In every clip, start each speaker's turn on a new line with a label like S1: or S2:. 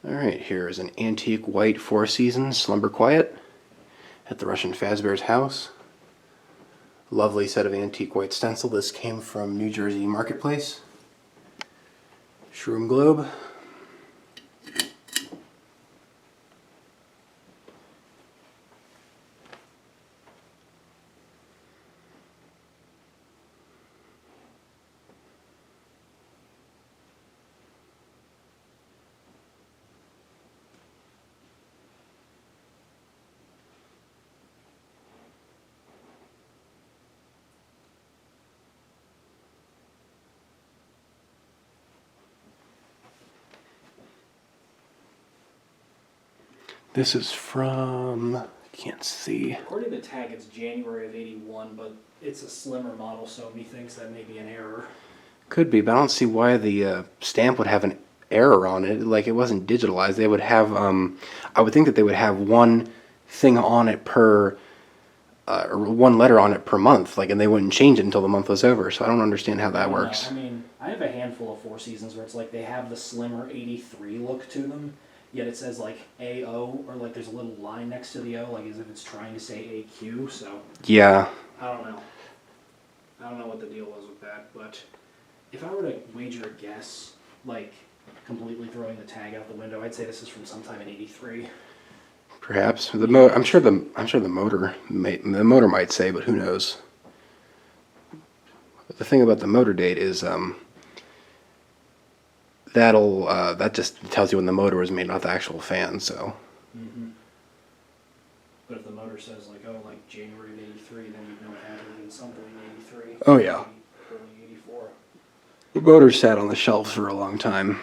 S1: Alright, here is an antique white Four Seasons Slumber Quiet at the TheRussianFazbear's house. Lovely set of antique white stencil. This came from New Jersey Marketplace. Shroom globe. This is from, can't see.
S2: According to the tag, it's January of '81, but it's a slimmer model, so methinks that may be an error.
S1: Could be, but I don't see why the stamp would have an error on it. Like, it wasn't digitalized. They would have, I would think that they would have one thing on it per, or one letter on it per month, like, and they wouldn't change it until the month was over, so I don't understand how that works.
S2: I mean, I have a handful of Four Seasons where it's like they have the slimmer '83 look to them, yet it says like AO, or like there's a little line next to the O, like as if it's trying to say AQ, so.
S1: Yeah.
S2: I don't know. I don't know what the deal was with that, but if I were to wager a guess, like completely throwing the tag out the window, I'd say this is from sometime in '83.
S1: Perhaps I'm sure the motor might say, but who knows? The thing about the motor date is that just tells you when the motor was made, not the actual fan. So.
S2: Mm-hmm. But if the motor says like, oh, like January of '83, then you know it had to have been something in '83.
S1: Oh yeah.
S2: Early '84.
S1: The motor sat on the shelves for a long time.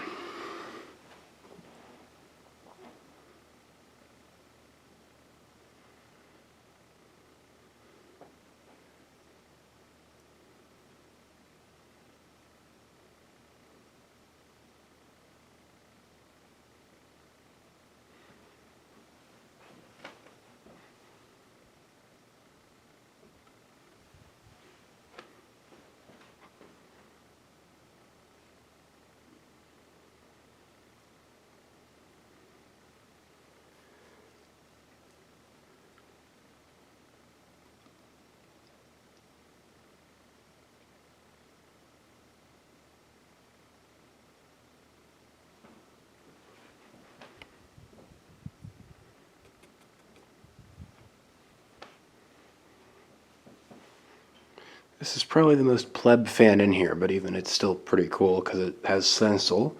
S1: This is probably the most pleb fan in here, but even it's still pretty cool because it has stencil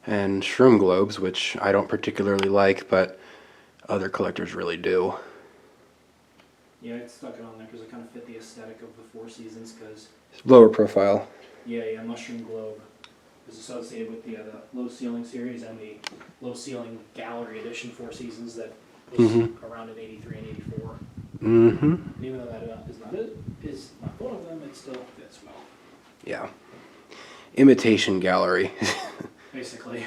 S1: and shroom globes, which I don't particularly like, but other collectors really do.
S2: Yeah, I stuck it on there because it kind of fit the aesthetic of the Four Seasons. Because
S1: lower profile.
S2: Yeah, mushroom globe is associated with the low ceiling series and the low ceiling gallery edition Four Seasons that was around in '83 and '84.
S1: Mm-hmm.
S2: Even though that is not one of them, it still fits well.
S1: Yeah. Imitation gallery.
S2: Basically.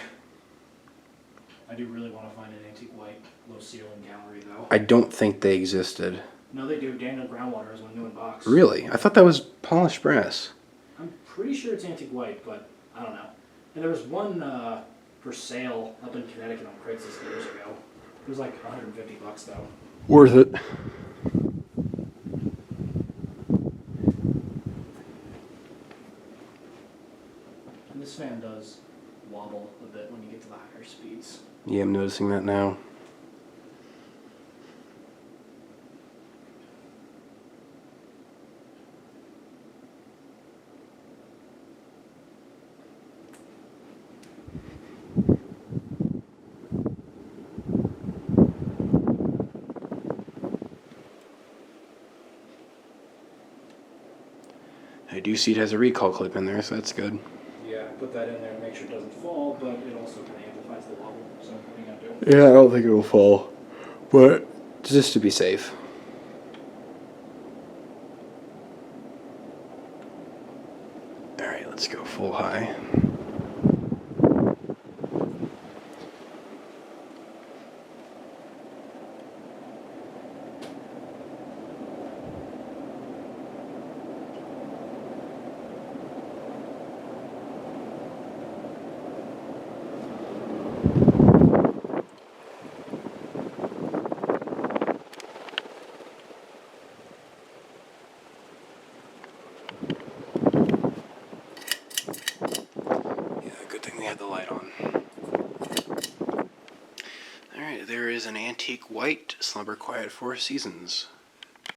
S2: I do really want to find an antique white low ceiling gallery though.
S1: I don't think they existed.
S2: No, they do. Daniel Groundwater has one new in box.
S1: Really? I thought that was polished brass.
S2: I'm pretty sure it's antique white, but I don't know. And there was one for sale up in Connecticut on Craigslist years ago. It was like $150 though.
S1: Worth it.
S2: And this fan does wobble a bit when you get to the higher speeds.
S1: Yeah, I'm noticing that now. I do see it has a recall clip in there, so that's good.
S2: Yeah, put that in there and make sure it doesn't fall, but it also kind of amplifies the wobble, so what are you going to do?
S1: Yeah, I don't think it will fall, but just to be safe. Alright, let's go full high. there is an antique white Slumber Quiet Four Seasons.